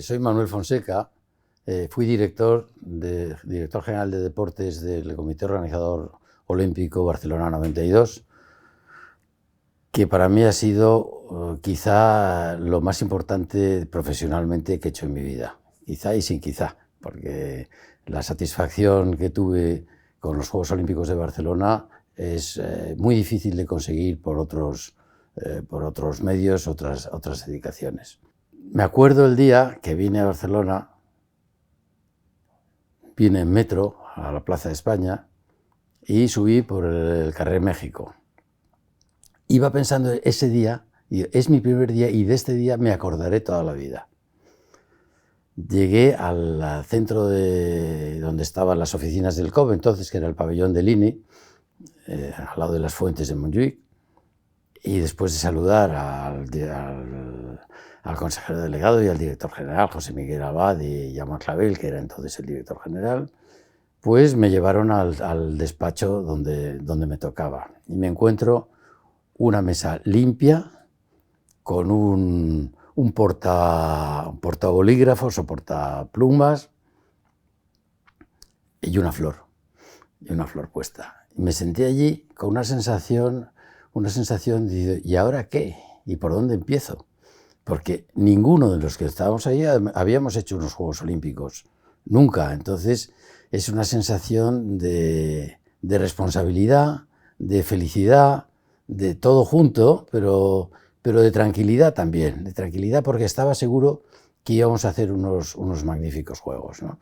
Soy Manuel Fonseca, fui director general de deportes del Comité Organizador Olímpico Barcelona 92, que para mí ha sido quizá lo más importante profesionalmente que he hecho en mi vida. Quizá y sin quizá, porque la satisfacción que tuve con los Juegos Olímpicos de Barcelona es muy difícil de conseguir por otros medios, otras dedicaciones. Me acuerdo el día que vine a Barcelona, vine en metro a la Plaza de España y subí por el Carrer México. Iba pensando ese día, es mi primer día y de este día me acordaré toda la vida. Llegué al centro donde estaban las oficinas del COB, entonces, que era el pabellón del INI, al lado de las fuentes de Montjuïc, y después de saludar al consejero delegado y al director general, José Miguel Abad y Jaume Clavel, que era entonces el director general, pues me llevaron al despacho donde me tocaba. Y me encuentro una mesa limpia con un portabolígrafos o portaplumas y una flor puesta. Y me senté allí con una sensación de, ¿y ahora qué? ¿Y por dónde empiezo? Porque ninguno de los que estábamos ahí habíamos hecho unos Juegos Olímpicos, nunca. Entonces es una sensación de responsabilidad, de felicidad, de todo junto, pero de tranquilidad también, de tranquilidad porque estaba seguro que íbamos a hacer unos magníficos Juegos, ¿no?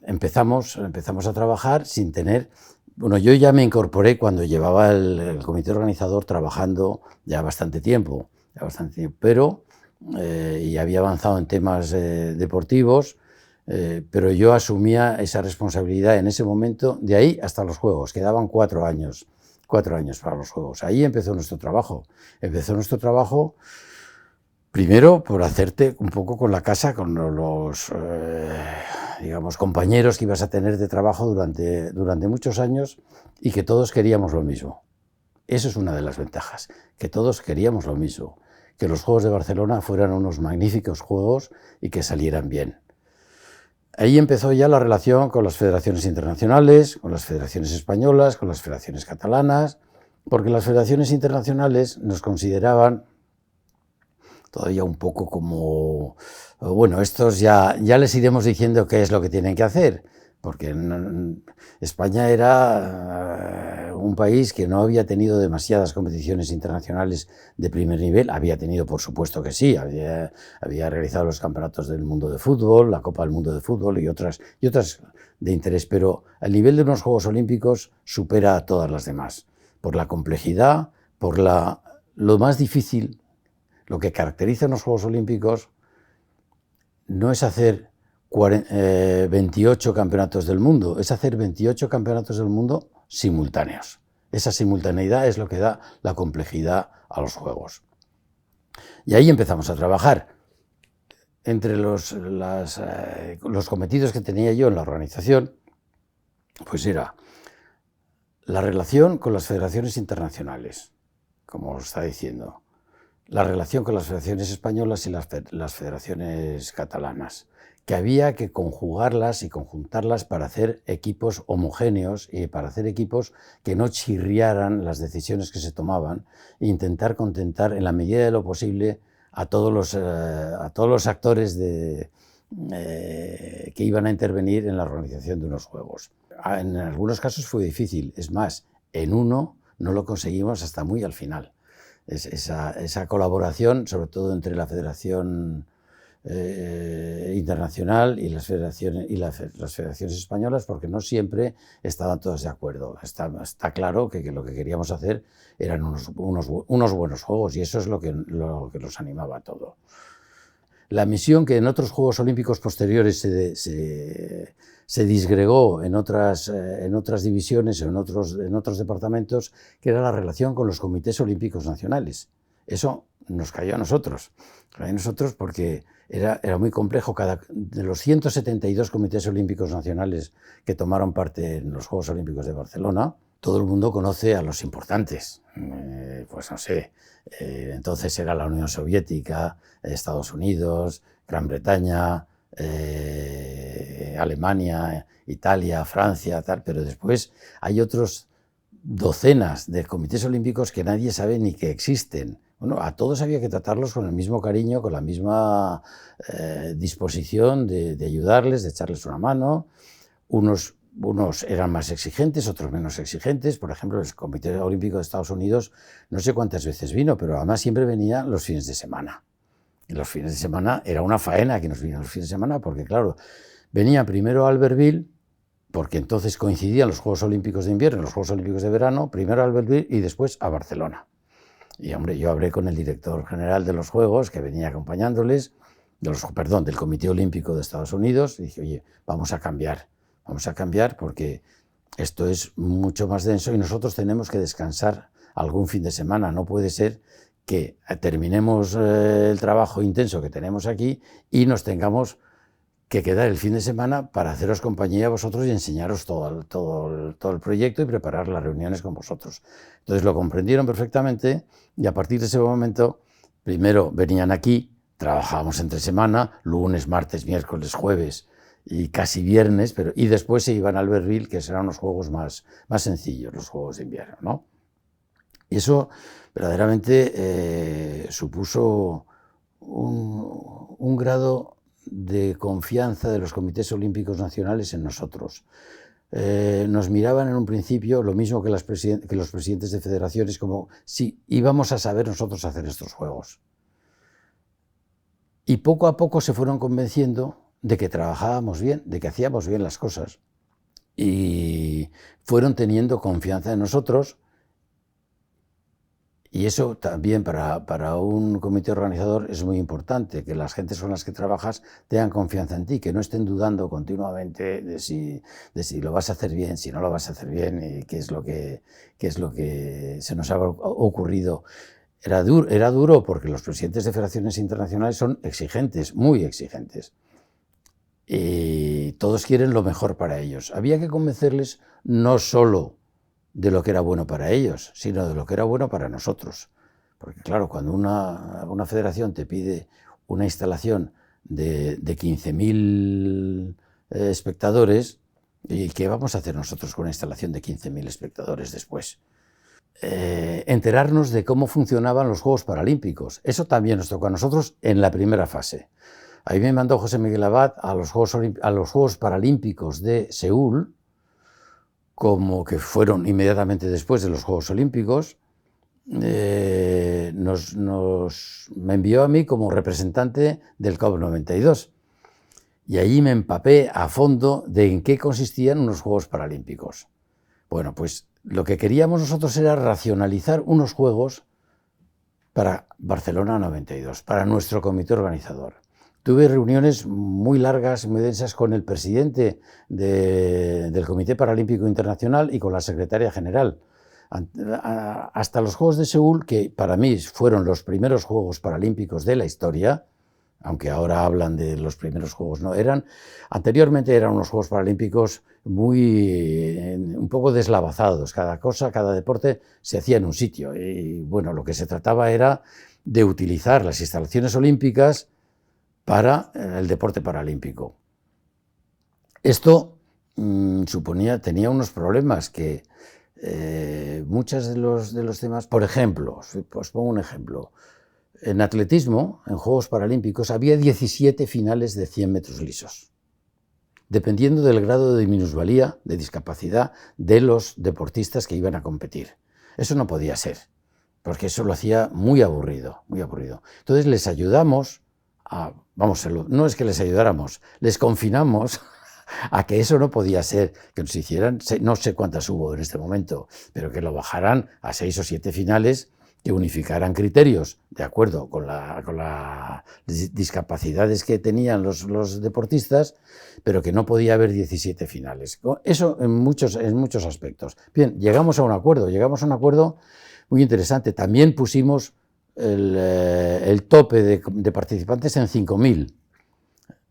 Empezamos a trabajar sin tener... Bueno, yo ya me incorporé cuando llevaba el comité organizador trabajando ya bastante tiempo, pero y había avanzado en temas deportivos, pero yo asumía esa responsabilidad en ese momento, de ahí hasta los Juegos. Quedaban 4 años para los Juegos. Ahí empezó nuestro trabajo. Primero por hacerte un poco con la casa, con los digamos, compañeros que ibas a tener de trabajo durante muchos años y que todos queríamos lo mismo. Eso es una de las ventajas, que todos queríamos lo mismo, que los Juegos de Barcelona fueran unos magníficos Juegos y que salieran bien. Ahí empezó ya la relación con las federaciones internacionales, con las federaciones españolas, con las federaciones catalanas, porque las federaciones internacionales nos consideraban todavía un poco como, bueno, estos ya les iremos diciendo qué es lo que tienen que hacer, porque España era un país que no había tenido demasiadas competiciones internacionales de primer nivel. Había tenido, por supuesto que sí, había realizado los campeonatos del mundo de fútbol, la Copa del Mundo de Fútbol y otras de interés, pero el nivel de unos Juegos Olímpicos supera a todas las demás, por la complejidad, por lo más difícil. Lo que caracteriza a los Juegos Olímpicos no es hacer 28 campeonatos del mundo, es hacer 28 campeonatos del mundo simultáneos. Esa simultaneidad es lo que da la complejidad a los Juegos. Y ahí empezamos a trabajar. Entre los cometidos que tenía yo en la organización, pues era la relación con las federaciones internacionales, como os está diciendo, la relación con las federaciones españolas y las federaciones catalanas, que había que conjugarlas y conjuntarlas para hacer equipos homogéneos y para hacer equipos que no chirriaran las decisiones que se tomaban e intentar contentar en la medida de lo posible a todos los actores que iban a intervenir en la organización de unos Juegos. En algunos casos fue difícil, es más, en uno no lo conseguimos hasta muy al final. Esa colaboración, sobre todo entre la Federación Internacional y las federaciones españolas, porque no siempre estaban todos de acuerdo. Está claro que lo que queríamos hacer eran unos buenos Juegos y eso es lo que nos animaba a todo. La misión que en otros Juegos Olímpicos posteriores se disgregó en otras divisiones o en otros departamentos, que era la relación con los comités olímpicos nacionales. Eso nos cayó a nosotros. Porque era muy complejo. De los 172 comités olímpicos nacionales que tomaron parte en los Juegos Olímpicos de Barcelona, todo el mundo conoce a los importantes, pues no sé, entonces era la Unión Soviética, Estados Unidos, Gran Bretaña, Alemania, Italia, Francia, tal, pero después hay otros docenas de comités olímpicos que nadie sabe ni que existen. Bueno, a todos había que tratarlos con el mismo cariño, con la misma disposición de ayudarles, de echarles una mano. Unos eran más exigentes, otros menos exigentes. Por ejemplo, el Comité Olímpico de Estados Unidos, no sé cuántas veces vino, pero además siempre venía los fines de semana. Y los fines de semana era una faena que nos vino los fines de semana, porque claro, venía primero a Albertville, porque entonces coincidían los Juegos Olímpicos de invierno y los Juegos Olímpicos de verano, primero a Albertville y después a Barcelona. Y hombre, yo hablé con el director general de los Juegos, que venía acompañándoles, del Comité Olímpico de Estados Unidos, y dije, oye, vamos a cambiar porque esto es mucho más denso y nosotros tenemos que descansar algún fin de semana. No puede ser que terminemos el trabajo intenso que tenemos aquí y nos tengamos que quedar el fin de semana para haceros compañía a vosotros y enseñaros todo el proyecto y preparar las reuniones con vosotros. Entonces lo comprendieron perfectamente y a partir de ese momento, primero venían aquí, trabajábamos entre semana, lunes, martes, miércoles, jueves y casi viernes, y después se iban a Albertville, que serán los juegos más sencillos, los juegos de invierno, ¿no? Y eso verdaderamente supuso un grado de confianza de los comités olímpicos nacionales en nosotros. Nos miraban en un principio lo mismo que los presidentes de federaciones, como si íbamos a saber nosotros hacer estos juegos. Y poco a poco se fueron convenciendo de que trabajábamos bien, de que hacíamos bien las cosas. Y fueron teniendo confianza en nosotros. Y eso también para un comité organizador es muy importante, que las gentes con las que trabajas tengan confianza en ti, que no estén dudando continuamente de si lo vas a hacer bien, si no lo vas a hacer bien, y qué es lo que se nos ha ocurrido. Era duro porque los presidentes de federaciones internacionales son exigentes, muy exigentes. Y todos quieren lo mejor para ellos. Había que convencerles no solo de lo que era bueno para ellos, sino de lo que era bueno para nosotros. Porque claro, cuando una federación te pide una instalación de 15.000 espectadores, ¿y qué vamos a hacer nosotros con una instalación de 15.000 espectadores después? Enterarnos de cómo funcionaban los Juegos Paralímpicos. Eso también nos tocó a nosotros en la primera fase. Ahí me mandó José Miguel Abad a los Juegos Paralímpicos de Seúl, como que fueron inmediatamente después de los Juegos Olímpicos. Me envió a mí como representante del COP92. Y allí me empapé a fondo de en qué consistían unos Juegos Paralímpicos. Bueno, pues lo que queríamos nosotros era racionalizar unos Juegos para Barcelona 92, para nuestro comité organizador. Tuve reuniones muy largas, muy densas con el presidente del Comité Paralímpico Internacional y con la secretaria general. Hasta los Juegos de Seúl, que para mí fueron los primeros Juegos Paralímpicos de la historia, aunque ahora hablan de los primeros Juegos, no eran. Anteriormente eran unos Juegos Paralímpicos un poco deslavazados. Cada deporte se hacía en un sitio. Y bueno, lo que se trataba era de utilizar las instalaciones olímpicas para el deporte paralímpico. Esto tenía unos problemas que muchos de los temas, por ejemplo, os pongo un ejemplo, en atletismo, en Juegos Paralímpicos, había 17 finales de 100 metros lisos, dependiendo del grado de minusvalía, de discapacidad de los deportistas que iban a competir. Eso no podía ser, porque eso lo hacía muy aburrido, muy aburrido. Entonces les ayudamos no es que les ayudáramos, les confinamos a que eso no podía ser, que nos hicieran, no sé cuántas hubo en este momento, pero que lo bajaran a 6 o 7 finales, que unificaran criterios de acuerdo con las discapacidades que tenían los deportistas, pero que no podía haber 17 finales. Eso en muchos aspectos. Bien, llegamos a un acuerdo muy interesante. También pusimos el tope de participantes en 5.000,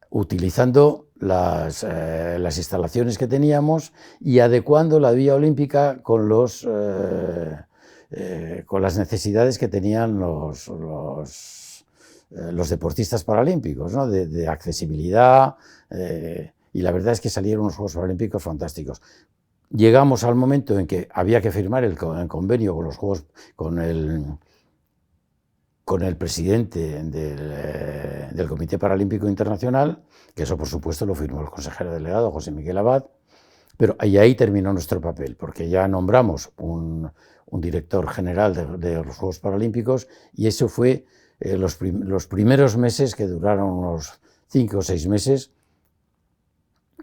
utilizando las instalaciones que teníamos y adecuando la vía olímpica con las necesidades que tenían los deportistas paralímpicos, ¿no? De accesibilidad, y la verdad es que salieron unos Juegos Paralímpicos fantásticos. Llegamos al momento en que había que firmar el convenio con los Juegos, con el presidente del Comité Paralímpico Internacional, que eso por supuesto lo firmó el consejero delegado José Miguel Abad, pero ahí terminó nuestro papel, porque ya nombramos un director general de los Juegos Paralímpicos, y eso fue los primeros meses, que duraron unos 5 o 6 meses,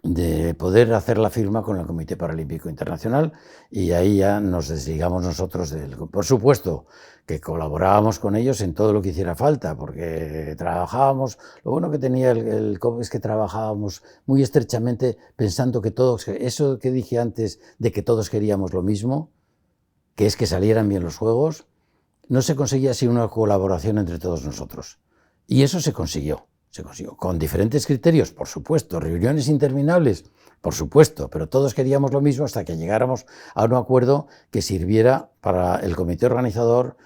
de poder hacer la firma con el Comité Paralímpico Internacional, y ahí ya nos desligamos nosotros por supuesto que colaborábamos con ellos en todo lo que hiciera falta, porque trabajábamos, lo bueno que tenía el COP es que trabajábamos muy estrechamente, pensando que todos, eso que dije antes de que todos queríamos lo mismo, que es que salieran bien los Juegos, no se conseguía sin una colaboración entre todos nosotros, y eso se consiguió. Se consiguió con diferentes criterios, por supuesto, reuniones interminables, por supuesto, pero todos queríamos lo mismo hasta que llegáramos a un acuerdo que sirviera para el comité organizador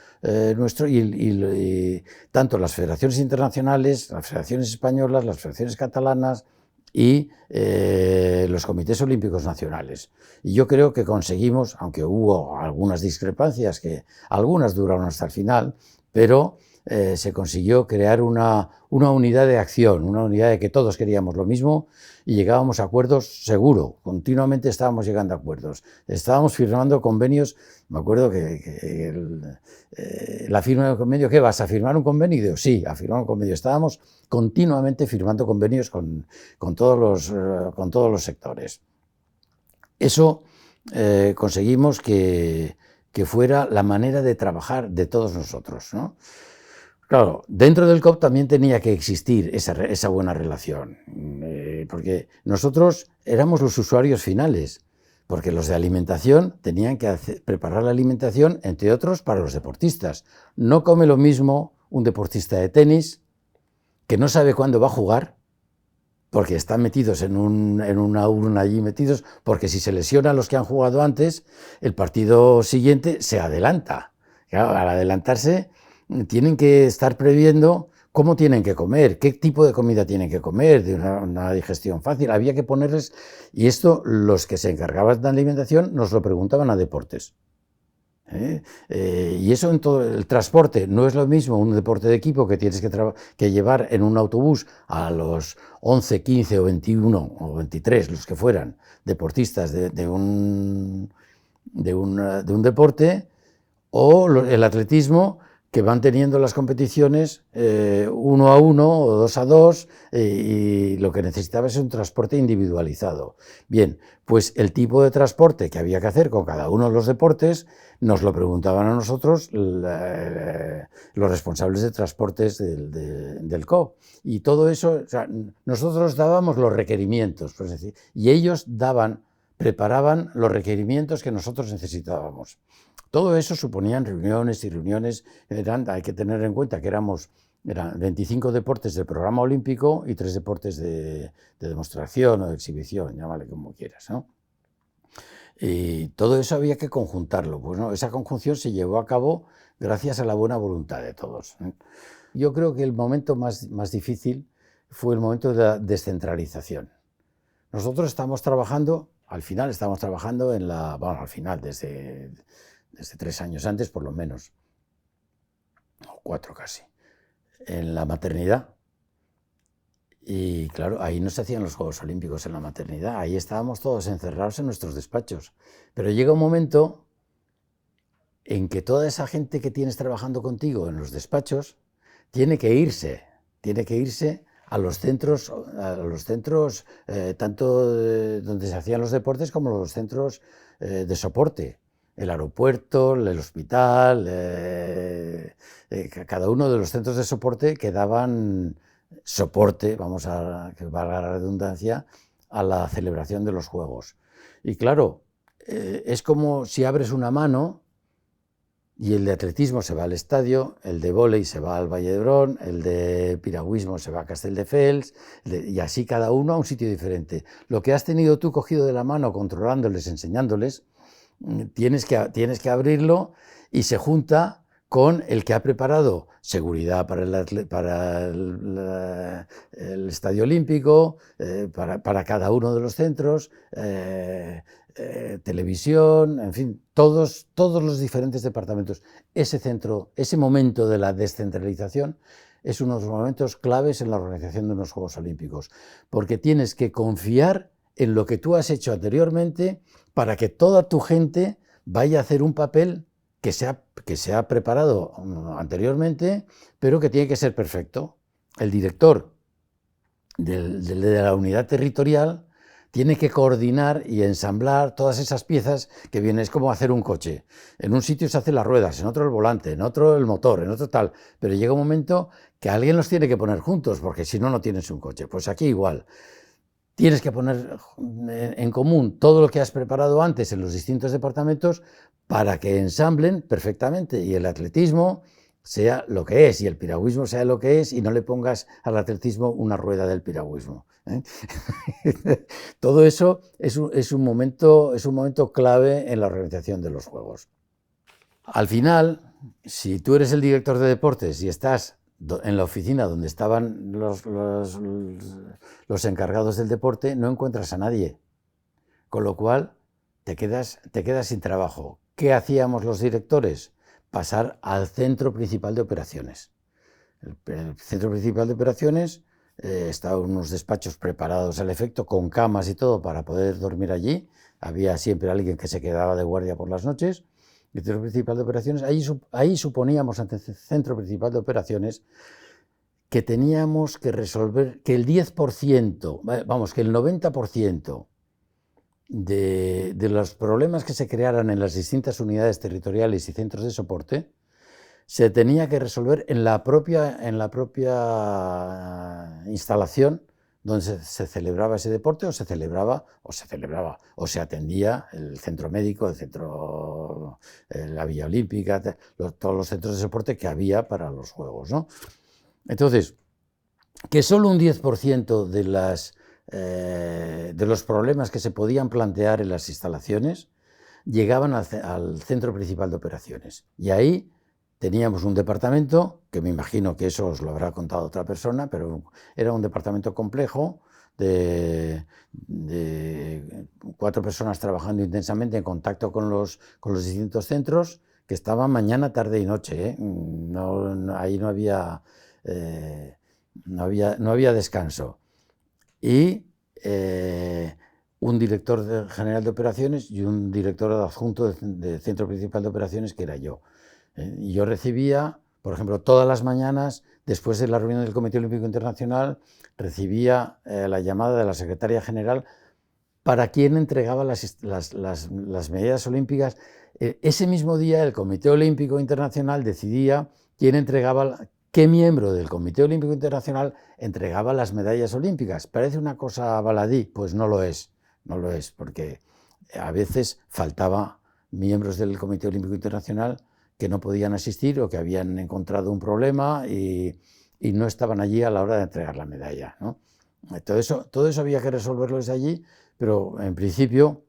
nuestro y tanto las federaciones internacionales, las federaciones españolas, las federaciones catalanas y los comités olímpicos nacionales. Y yo creo que conseguimos, aunque hubo algunas discrepancias, que algunas duraron hasta el final, pero se consiguió crear una unidad de acción, una unidad de que todos queríamos lo mismo y llegábamos a acuerdos seguro, continuamente estábamos llegando a acuerdos, estábamos firmando convenios. Me acuerdo que la firma de convenio, ¿qué vas a firmar un convenio? Y digo, sí, a firmar un convenio. Estábamos continuamente firmando convenios con todos los sectores. Eso conseguimos que fuera la manera de trabajar de todos nosotros, ¿no? Claro, dentro del COP también tenía que existir esa buena relación, porque nosotros éramos los usuarios finales, porque los de alimentación tenían que preparar la alimentación, entre otros, para los deportistas. No come lo mismo un deportista de tenis, que no sabe cuándo va a jugar, porque están metidos en una urna allí metidos, porque si se lesionan los que han jugado antes, el partido siguiente se adelanta. Claro, al adelantarse, tienen que estar previendo cómo tienen que comer, qué tipo de comida tienen que comer, de una digestión fácil. Había que ponerles, y esto los que se encargaban de alimentación nos lo preguntaban a deportes. Y eso en todo el transporte no es lo mismo un deporte de equipo que tienes que llevar en un autobús a los 11, 15 o 21 o 23, los que fueran, deportistas de un deporte, o el atletismo, que van teniendo las competiciones 1 a 1 o 2 a 2, y lo que necesitaba es un transporte individualizado. Bien, pues el tipo de transporte que había que hacer con cada uno de los deportes nos lo preguntaban a nosotros los responsables de transportes del COP. Y todo eso, o sea, nosotros dábamos los requerimientos, pues es decir, y ellos preparaban los requerimientos que nosotros necesitábamos. Todo eso suponían reuniones y reuniones. Hay que tener en cuenta que eran 25 deportes del programa olímpico y 3 deportes de demostración o de exhibición, llámale como quieras, ¿no? Y todo eso había que conjuntarlo. Pues no, esa conjunción se llevó a cabo gracias a la buena voluntad de todos. Yo creo que el momento más difícil fue el momento de la descentralización. Nosotros estamos trabajando, al final estamos trabajando al final, desde 3 años antes por lo menos, o 4 casi, en la maternidad. Y claro, ahí no se hacían los Juegos Olímpicos, en la maternidad, ahí estábamos todos encerrados en nuestros despachos. Pero llega un momento en que toda esa gente que tienes trabajando contigo en los despachos tiene que irse a los centros, tanto donde se hacían los deportes como los centros de soporte. El aeropuerto, el hospital, cada uno de los centros de soporte que daban soporte, que valga la redundancia, a la celebración de los Juegos. Y claro, es como si abres una mano y el de atletismo se va al estadio, el de vóley se va al Valle d'Hebron, el de piragüismo se va a Castelldefels, y así cada uno a un sitio diferente. Lo que has tenido tú cogido de la mano, controlándoles, enseñándoles, tienes que abrirlo y se junta con el que ha preparado seguridad para el Estadio Olímpico, para cada uno de los centros, televisión, en fin, todos los diferentes departamentos. Ese centro, ese momento de la descentralización es uno de los momentos claves en la organización de unos Juegos Olímpicos, porque tienes que confiar en lo que tú has hecho anteriormente para que toda tu gente vaya a hacer un papel que se ha preparado anteriormente, pero que tiene que ser perfecto. El director de la unidad territorial tiene que coordinar y ensamblar todas esas piezas que vienen, es como hacer un coche. En un sitio se hacen las ruedas, en otro el volante, en otro el motor, en otro tal, pero llega un momento que alguien los tiene que poner juntos, porque si no, no tienes un coche. Pues aquí igual. Tienes que poner en común todo lo que has preparado antes en los distintos departamentos para que ensamblen perfectamente y el atletismo sea lo que es y el piragüismo sea lo que es y no le pongas al atletismo una rueda del piragüismo, ¿eh? Todo eso es un momento clave en la organización de los Juegos. Al final, si tú eres el director de deportes y estás en la oficina donde estaban los encargados del deporte, no encuentras a nadie, con lo cual te quedas sin trabajo. ¿Qué hacíamos los directores? Pasar al centro principal de operaciones. El centro principal de operaciones estaban unos despachos preparados al efecto, con camas y todo para poder dormir allí. Había siempre alguien que se quedaba de guardia por las noches. El centro principal de operaciones, ahí suponíamos ante el centro principal de operaciones que teníamos que resolver que el 10%, vamos, que el 90% de los problemas que se crearan en las distintas unidades territoriales y centros de soporte se tenía que resolver en la propia instalación donde se celebraba ese deporte o se atendía el centro médico, la Villa Olímpica, todos los centros de soporte que había para los Juegos, ¿no? Entonces, que solo un 10% de los problemas que se podían plantear en las instalaciones llegaban al centro principal de operaciones. Y ahí teníamos un departamento, que me imagino que eso os lo habrá contado otra persona, pero era un departamento complejo de 4 personas trabajando intensamente en contacto con los distintos centros, que estaban mañana, tarde y noche, ¿eh? Ahí no había descanso. Y un director general de operaciones y un director adjunto de centro principal de operaciones, que era yo. Y yo recibía, por ejemplo, todas las mañanas, después de la reunión del Comité Olímpico Internacional, recibía la llamada de la secretaria general para quien entregaba las medallas olímpicas. Ese mismo día el Comité Olímpico Internacional decidía qué miembro del Comité Olímpico Internacional entregaba las medallas olímpicas. Parece una cosa baladí, pues no lo es, porque a veces faltaba miembros del Comité Olímpico Internacional que no podían asistir o que habían encontrado un problema y no estaban allí a la hora de entregar la medalla, ¿no? Todo eso había que resolverlo desde allí, pero en principio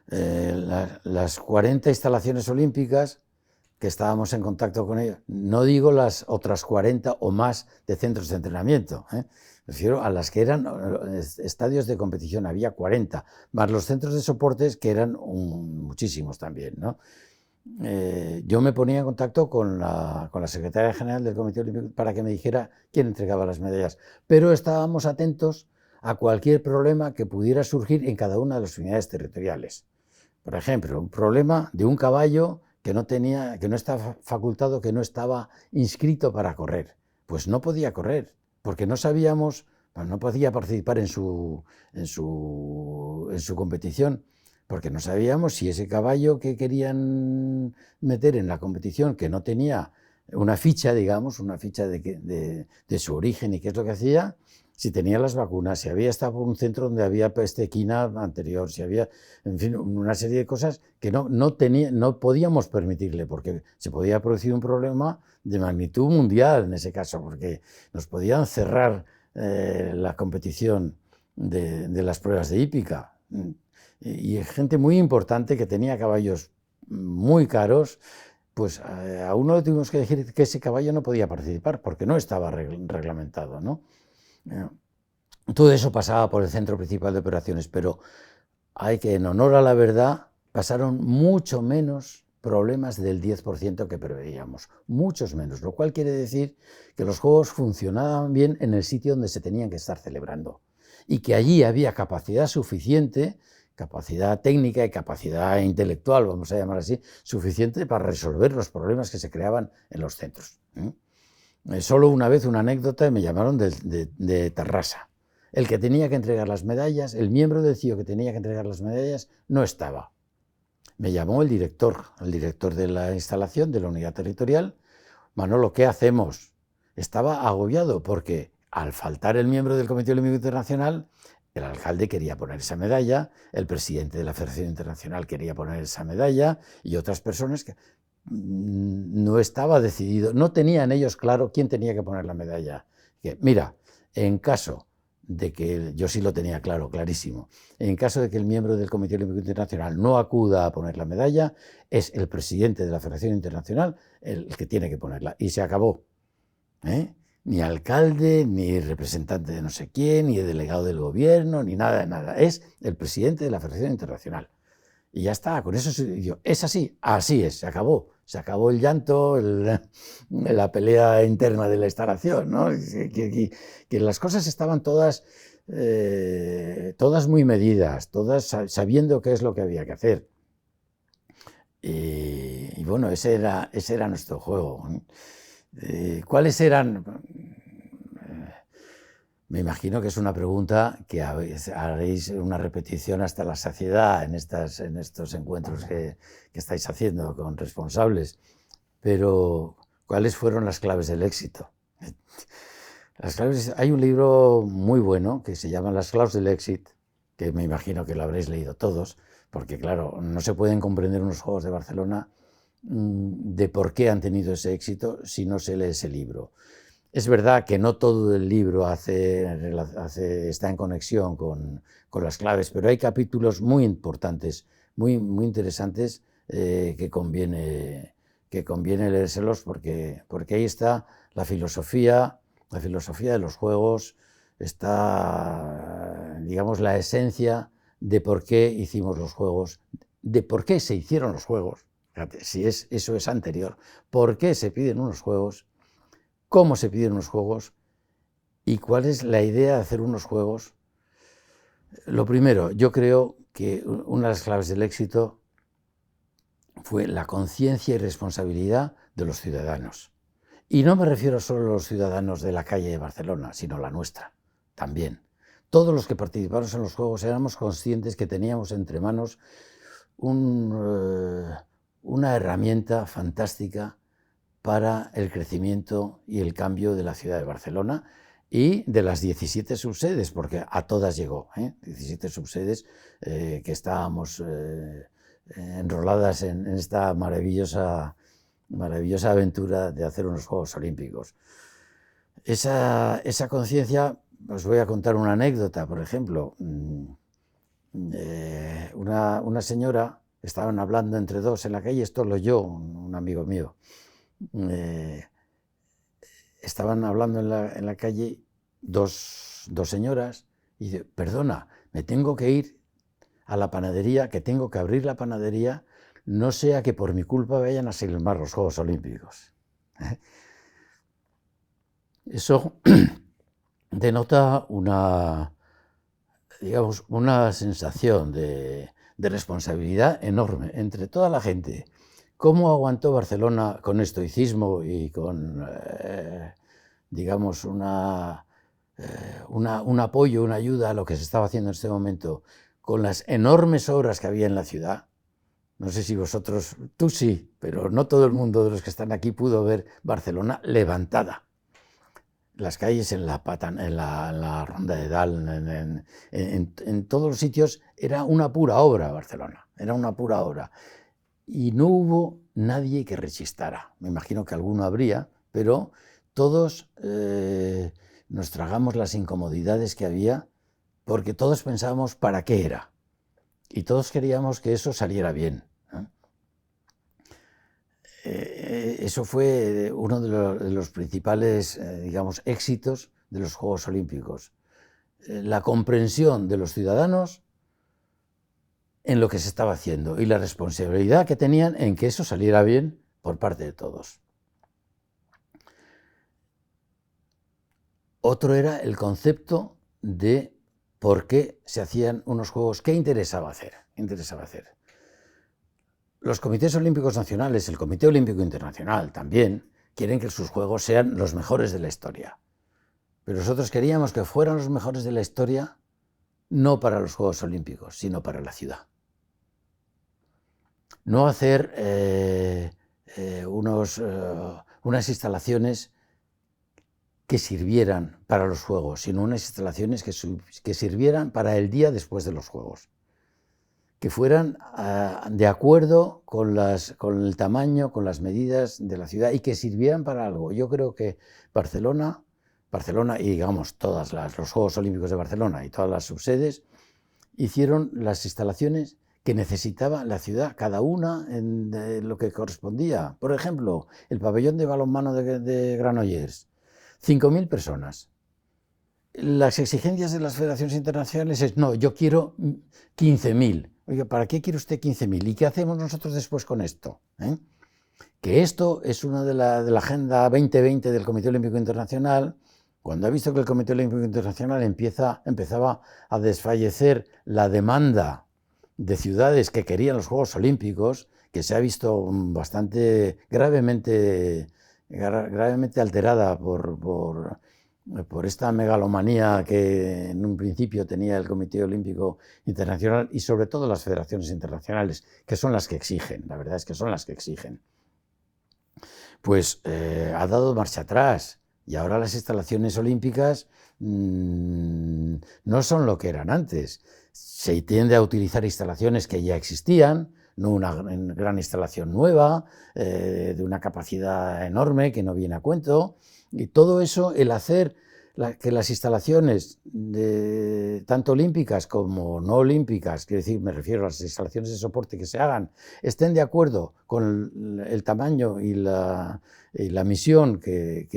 las 40 instalaciones olímpicas que estábamos en contacto con ellas, no digo las otras 40 o más de centros de entrenamiento, me refiero a las que eran estadios de competición, había 40, más los centros de soportes, que eran muchísimos también, ¿no? Yo me ponía en contacto con la secretaria general del Comité Olímpico para que me dijera quién entregaba las medallas, pero estábamos atentos a cualquier problema que pudiera surgir en cada una de las unidades territoriales. Por ejemplo, un problema de un caballo que no estaba facultado, que no estaba inscrito para correr. Pues no podía correr, porque no sabíamos, no podía participar en su competición, porque no sabíamos si ese caballo que querían meter en la competición, que no tenía una ficha, digamos, una ficha de su origen y qué es lo que hacía, si tenía las vacunas, si había estado por un centro donde había peste equina anterior, si había, en fin, una serie de cosas que no podíamos permitirle, porque se podía producir un problema de magnitud mundial en ese caso, porque nos podían cerrar la competición de las pruebas de hípica. Y gente muy importante que tenía caballos muy caros, pues a uno le tuvimos que decir que ese caballo no podía participar porque no estaba reglamentado, ¿no? Todo eso pasaba por el Centro Principal de Operaciones, pero hay que, en honor a la verdad, pasaron mucho menos problemas del 10% que preveíamos, muchos menos, lo cual quiere decir que los juegos funcionaban bien en el sitio donde se tenían que estar celebrando y que allí había capacidad suficiente, capacidad técnica y capacidad intelectual, vamos a llamar así, suficiente para resolver los problemas que se creaban en los centros. Solo una vez una anécdota, me llamaron de Tarrasa. El que tenía que entregar las medallas, el miembro del CIO que tenía que entregar las medallas, no estaba. Me llamó el director de la instalación, de la unidad territorial. Manolo, ¿qué hacemos? Estaba agobiado porque al faltar el miembro del Comité Olímpico Internacional, el alcalde quería poner esa medalla, el presidente de la Federación Internacional quería poner esa medalla y otras personas que no estaba decidido, no tenían ellos claro quién tenía que poner la medalla. Que, mira, en caso de que, yo sí lo tenía claro, clarísimo, en caso de que el miembro del Comité Olímpico Internacional no acuda a poner la medalla, es el presidente de la Federación Internacional el que tiene que ponerla. Y se acabó. Ni alcalde, ni representante de no sé quién, ni delegado del gobierno, ni nada de nada. Es el presidente de la Federación Internacional. Y ya está, con eso es así, así es, se acabó el llanto, la pelea interna de la instalación, ¿no? Que las cosas estaban todas muy medidas, todas sabiendo qué es lo que había que hacer. Y bueno, ese era nuestro juego. ¿Cuáles eran? Me imagino que es una pregunta que haréis una repetición hasta la saciedad en estos encuentros que estáis haciendo con responsables, pero ¿cuáles fueron las claves del éxito? Hay un libro muy bueno que se llama Las claves del éxito, que me imagino que lo habréis leído todos, porque claro, no se pueden comprender unos Juegos de Barcelona de por qué han tenido ese éxito si no se lee ese libro. Es verdad que no todo el libro está en conexión con las claves, pero hay capítulos muy importantes, muy interesantes, que conviene leérselos porque ahí está la filosofía de los juegos, está, digamos, la esencia de por qué hicimos los juegos, de por qué se hicieron los juegos. Fíjate, si eso es anterior, por qué se piden unos juegos, cómo se piden unos juegos y cuál es la idea de hacer unos juegos. Lo primero, yo creo que una de las claves del éxito fue la conciencia y responsabilidad de los ciudadanos. Y no me refiero solo a los ciudadanos de la calle de Barcelona, sino la nuestra también. Todos los que participamos en los juegos éramos conscientes que teníamos entre manos una herramienta fantástica para el crecimiento y el cambio de la ciudad de Barcelona y de las 17 subsedes, porque a todas llegó, 17 subsedes que estábamos enroladas en esta maravillosa aventura de hacer unos Juegos Olímpicos. Esa conciencia, os voy a contar una anécdota, por ejemplo. Una señora, estaban hablando entre dos en la calle, esto lo oyó un amigo mío. Estaban hablando en la calle dos señoras y dice, perdona, me tengo que ir a la panadería, que tengo que abrir la panadería, no sea que por mi culpa vayan a silbar los Juegos Olímpicos. Eso denota una sensación de responsabilidad enorme entre toda la gente. ¿Cómo aguantó Barcelona con estoicismo y con, digamos, un apoyo, una ayuda a lo que se estaba haciendo en este momento, con las enormes obras que había en la ciudad? No sé si vosotros, tú sí, pero no todo el mundo de los que están aquí pudo ver Barcelona levantada. las calles en la Ronda de Dalt, en todos los sitios, era una pura obra Barcelona, era una pura obra. Y no hubo nadie que rechistara. Me imagino que alguno habría, pero todos nos tragamos las incomodidades que había, porque todos pensábamos para qué era. Y todos queríamos que eso saliera bien, ¿no? Eso fue uno de los principales, digamos, éxitos de los Juegos Olímpicos. La comprensión de los ciudadanos en lo que se estaba haciendo y la responsabilidad que tenían en que eso saliera bien por parte de todos. Otro era el concepto de por qué se hacían unos juegos, qué interesaba hacer. Los comités olímpicos nacionales, el Comité Olímpico Internacional también, quieren que sus juegos sean los mejores de la historia. Pero nosotros queríamos que fueran los mejores de la historia no para los Juegos Olímpicos, sino para la ciudad. No hacer unas instalaciones que sirvieran para los Juegos, sino unas instalaciones que sirvieran para el día después de los Juegos, que fueran de acuerdo con el tamaño, con las medidas de la ciudad y que sirvieran para algo. Yo creo que Barcelona y, digamos, los Juegos Olímpicos de Barcelona y todas las subsedes hicieron las instalaciones que necesitaba la ciudad, cada una en lo que correspondía. Por ejemplo, el pabellón de balonmano de Granollers, 5.000 personas. Las exigencias de las federaciones internacionales es, no, yo quiero 15.000. Oiga, ¿para qué quiere usted 15.000? ¿Y qué hacemos nosotros después con esto? Que esto es una de la Agenda 2020 del Comité Olímpico Internacional. Cuando ha visto que el Comité Olímpico Internacional empezaba a desfallecer la demanda de ciudades que querían los Juegos Olímpicos, que se ha visto bastante gravemente alterada por esta megalomanía que en un principio tenía el Comité Olímpico Internacional y sobre todo las federaciones internacionales, que son las que exigen, la verdad es que son las que exigen. Pues ha dado marcha atrás y ahora las instalaciones olímpicas no son lo que eran antes. Se tiende a utilizar instalaciones que ya existían, no una gran instalación nueva, de una capacidad enorme que no viene a cuento. Y todo eso, el hacer que las instalaciones, tanto olímpicas como no olímpicas, quiero decir, me refiero a las instalaciones de soporte que se hagan, estén de acuerdo con el tamaño y la misión que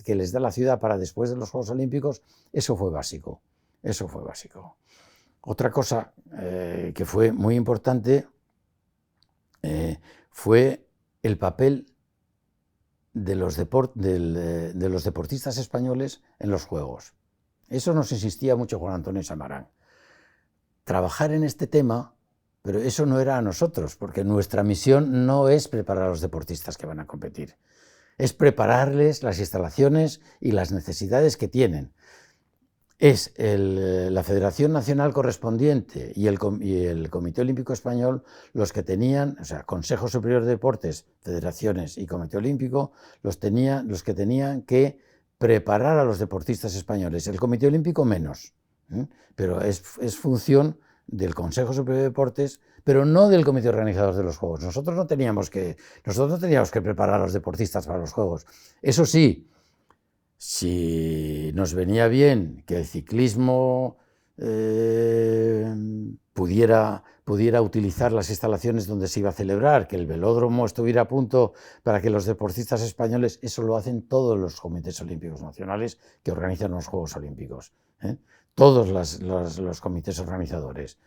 les da la ciudad para después de los Juegos Olímpicos, eso fue básico. Otra cosa que fue muy importante fue el papel de los deportistas españoles en los Juegos. Eso nos insistía mucho Juan Antonio Samarán. Trabajar en este tema, pero eso no era a nosotros, porque nuestra misión no es preparar a los deportistas que van a competir, es prepararles las instalaciones y las necesidades que tienen. Es la Federación Nacional correspondiente y el Comité Olímpico Español los que tenían, o sea, Consejo Superior de Deportes, federaciones y Comité Olímpico, los que tenían que preparar a los deportistas españoles. El Comité Olímpico menos, pero es función del Consejo Superior de Deportes, pero no del Comité Organizador de los Juegos. Nosotros no teníamos que preparar a los deportistas para los Juegos. Eso sí, si nos venía bien que el ciclismo pudiera utilizar las instalaciones donde se iba a celebrar, que el velódromo estuviera a punto para que los deportistas españoles, eso lo hacen todos los comités olímpicos nacionales que organizan los Juegos Olímpicos, todos los comités organizadores.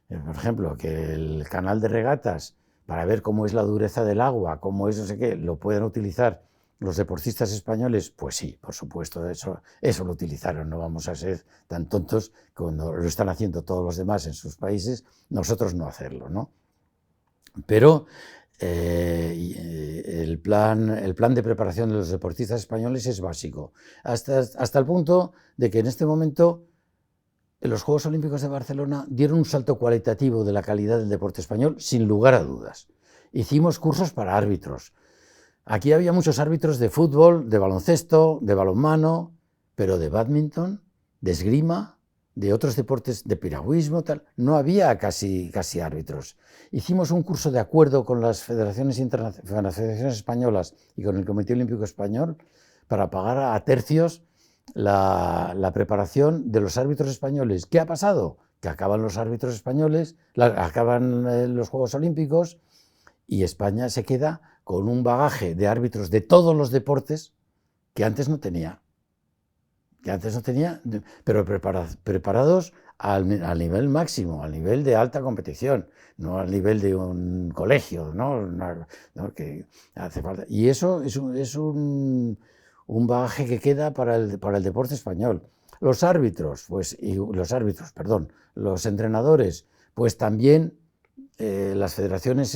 Por ejemplo, que el canal de regatas, para ver cómo es la dureza del agua, cómo es no sé qué, lo pueden utilizar los deportistas españoles, pues sí, por supuesto, eso lo utilizaron. No vamos a ser tan tontos cuando lo están haciendo todos los demás en sus países, nosotros no hacerlo, ¿no? Pero el plan de preparación de los deportistas españoles es básico, hasta el punto de que en este momento los Juegos Olímpicos de Barcelona dieron un salto cualitativo de la calidad del deporte español, sin lugar a dudas. Hicimos cursos para árbitros. Aquí había muchos árbitros de fútbol, de baloncesto, de balonmano, pero de bádminton, de esgrima, de otros deportes, de piragüismo, tal, no había casi árbitros. Hicimos un curso de acuerdo con las federaciones españolas y con el Comité Olímpico Español para pagar a tercios la preparación de los árbitros españoles. ¿Qué ha pasado? Que acaban los árbitros españoles, acaban los Juegos Olímpicos y España se queda con un bagaje de árbitros de todos los deportes que antes no tenía. Pero preparados al nivel máximo, al nivel de alta competición, no al nivel de un colegio, ¿no? Que hace falta. Y eso es un bagaje que queda para el deporte español. Los entrenadores, pues también las federaciones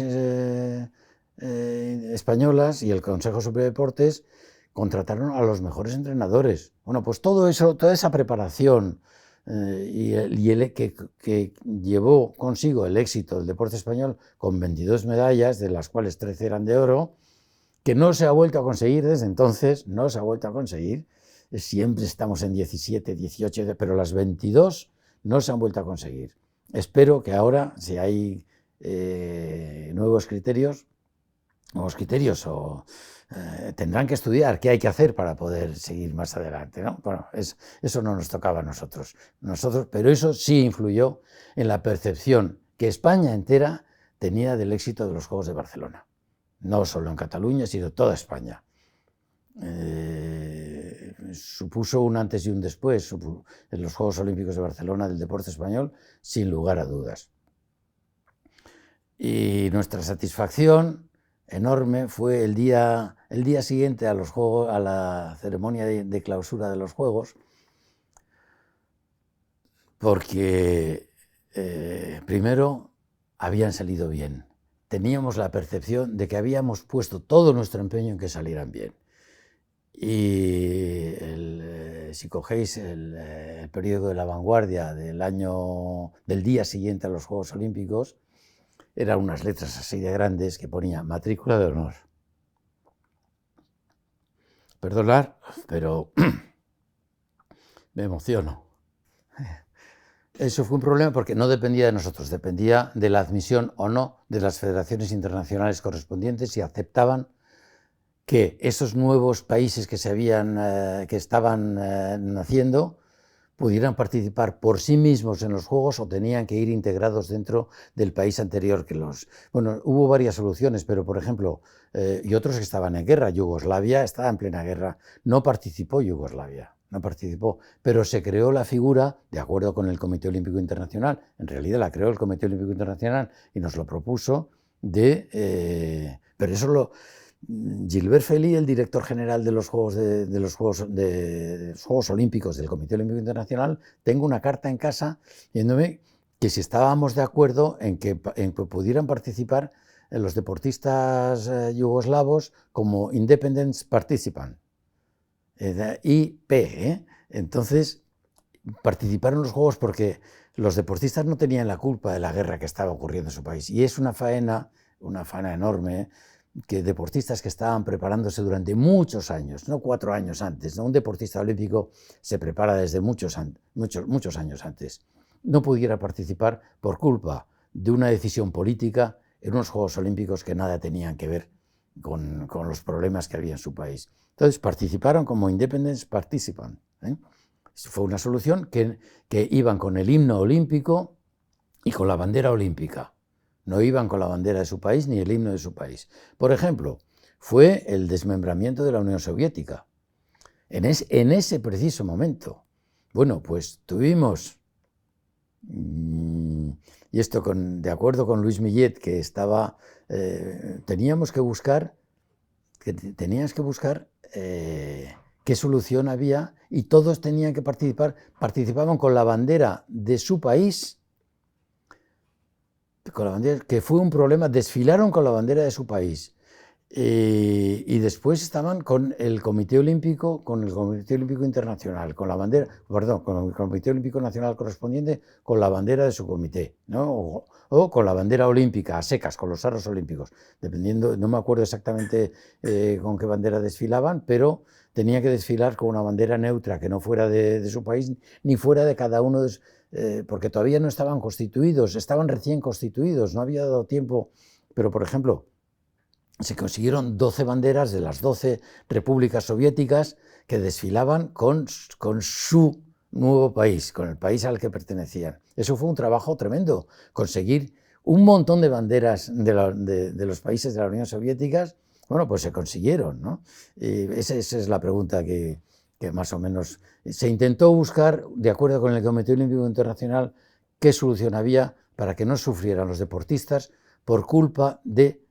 españolas y el Consejo Superior de Deportes contrataron a los mejores entrenadores. Bueno, pues todo eso, toda esa preparación que llevó consigo el éxito del deporte español con 22 medallas, de las cuales 13 eran de oro, que no se ha vuelto a conseguir desde entonces, no se ha vuelto a conseguir. Siempre estamos en 17, 18, pero las 22 no se han vuelto a conseguir. Espero que ahora, si hay nuevos criterios tendrán que estudiar qué hay que hacer para poder seguir más adelante, ¿no? Bueno, eso no nos tocaba a nosotros, pero eso sí influyó en la percepción que España entera tenía del éxito de los Juegos de Barcelona. No solo en Cataluña, sino toda España. Supuso un antes y un después en los Juegos Olímpicos de Barcelona del deporte español, sin lugar a dudas. Y nuestra satisfacción enorme fue el día siguiente a los Juegos, a la ceremonia de clausura de los Juegos, porque primero habían salido bien. Teníamos la percepción de que habíamos puesto todo nuestro empeño en que salieran bien. Y si cogéis el periódico de La Vanguardia del día siguiente a los Juegos Olímpicos, eran unas letras así de grandes que ponía matrícula de honor. Perdonad, pero me emociono. Eso fue un problema porque no dependía de nosotros, dependía de la admisión o no de las federaciones internacionales correspondientes si aceptaban que esos nuevos países que estaban naciendo pudieran participar por sí mismos en los Juegos o tenían que ir integrados dentro del país anterior que los... Bueno, hubo varias soluciones, pero por ejemplo, y otros que estaban en guerra. Yugoslavia estaba en plena guerra, no participó Yugoslavia, no participó, pero se creó la figura, de acuerdo con el Comité Olímpico Internacional, en realidad la creó el Comité Olímpico Internacional y nos lo propuso, pero eso Gilbert Fely, el director general de los Juegos Olímpicos del Comité Olímpico Internacional, tengo una carta en casa diciéndome que si estábamos de acuerdo en que pudieran participar los deportistas yugoslavos como Independent Participant, IP. Entonces, participaron en los Juegos porque los deportistas no tenían la culpa de la guerra que estaba ocurriendo en su país. Y es una faena enorme, que deportistas que estaban preparándose durante muchos años, no 4 años antes, ¿no? Un deportista olímpico se prepara desde muchos años antes, no pudiera participar por culpa de una decisión política en unos Juegos Olímpicos que nada tenían que ver con los problemas que había en su país. Entonces participaron como Independent Participant. Fue una solución que iban con el himno olímpico y con la bandera olímpica. No iban con la bandera de su país ni el himno de su país. Por ejemplo, fue el desmembramiento de la Unión Soviética. En ese preciso momento. Bueno, pues tuvimos, y esto de acuerdo con Luis Millet, que tenías que buscar qué solución había y todos tenían que participaban con la bandera de su país, que fue un problema, desfilaron con la bandera de su país. Y después estaban con el Comité Olímpico Internacional, con la bandera, perdón, con el Comité Olímpico Nacional correspondiente, con la bandera de su comité, ¿no? O con la bandera olímpica, a secas, con los aros olímpicos, dependiendo, no me acuerdo exactamente con qué bandera desfilaban, pero tenía que desfilar con una bandera neutra, que no fuera de su país, ni fuera de cada uno porque todavía no estaban constituidos, estaban recién constituidos, no había dado tiempo, pero por ejemplo, se consiguieron 12 banderas de las 12 repúblicas soviéticas que desfilaban con su nuevo país, con el país al que pertenecían. Eso fue un trabajo tremendo, conseguir un montón de banderas de los países de la Unión Soviética. Bueno, pues se consiguieron, ¿no? Y esa es la pregunta que más o menos se intentó buscar, de acuerdo con el Comité Olímpico Internacional, qué solución había para que no sufrieran los deportistas por culpa de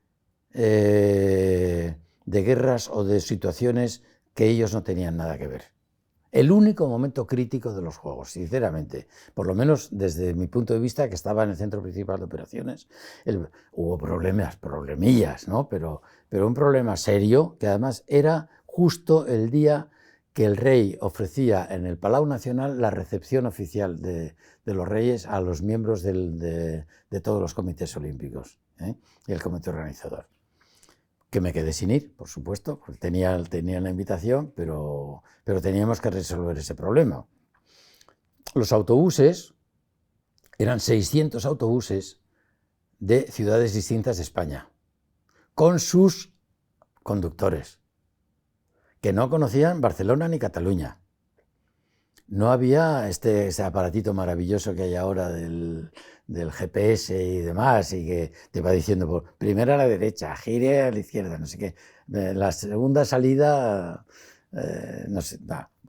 guerras o de situaciones que ellos no tenían nada que ver. El único momento crítico de los Juegos, sinceramente, por lo menos desde mi punto de vista, que estaba en el centro principal de operaciones, hubo problemillas, ¿no? Pero un problema serio, que además era justo el día que el rey ofrecía en el Palau Nacional la recepción oficial de los reyes a los miembros de todos los comités olímpicos, y el comité organizador. Que me quedé sin ir, por supuesto, porque tenía la invitación, pero teníamos que resolver ese problema. Los autobuses, eran 600 autobuses de ciudades distintas de España, con sus conductores, que no conocían Barcelona ni Cataluña. No había este aparatito maravilloso que hay ahora del GPS y demás, y que te va diciendo primero a la derecha, gire a la izquierda, no sé qué. La segunda salida, no sé,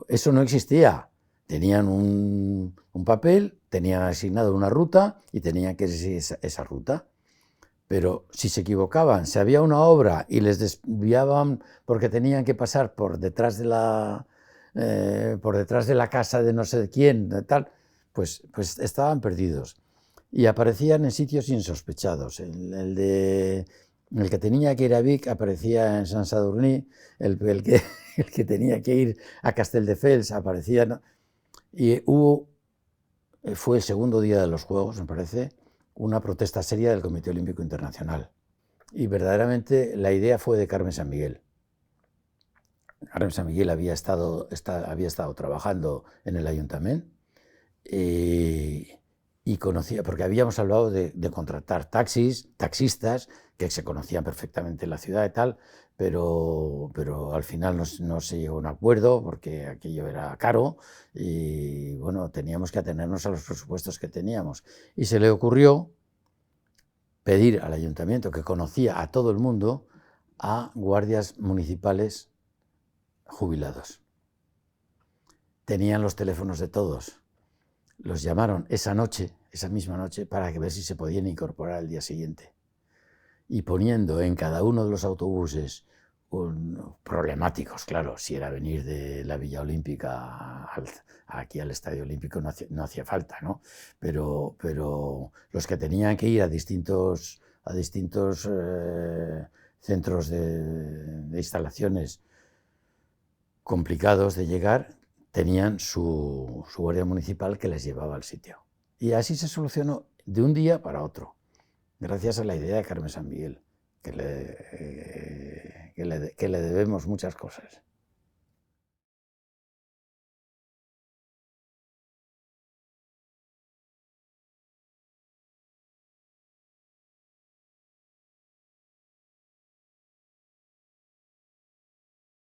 eso no existía. Tenían un papel, tenían asignado una ruta y tenían que seguir esa ruta. Pero si se equivocaban, si había una obra y les desviaban porque tenían que pasar por detrás de la casa de no sé quién, tal, pues estaban perdidos. Y aparecían en sitios insospechados. El que tenía que ir a Vic aparecía en Sant Sadurní, el que tenía que ir a Castelldefels aparecía, ¿no? Y fue el segundo día de los Juegos, me parece, una protesta seria del Comité Olímpico Internacional. Y verdaderamente la idea fue de Carmen San Miguel. Carmen San Miguel había estado trabajando en el ayuntamiento y conocía, porque habíamos hablado de contratar taxistas que se conocían perfectamente en la ciudad y tal, pero al final no se llegó a un acuerdo porque aquello era caro y bueno, teníamos que atenernos a los presupuestos que teníamos. Y se le ocurrió pedir al ayuntamiento, que conocía a todo el mundo, a guardias municipales jubilados. Tenían los teléfonos de todos. Los llamaron esa misma noche, para ver si se podían incorporar al día siguiente. Y poniendo en cada uno de los autobuses problemáticos, claro, si era venir de la Villa Olímpica aquí al Estadio Olímpico no hacía falta, ¿no? Pero los que tenían que ir a distintos centros de instalaciones complicados de llegar, tenían su guardia municipal que les llevaba al sitio. Y así se solucionó de un día para otro, gracias a la idea de Carmen San Miguel, que le debemos muchas cosas.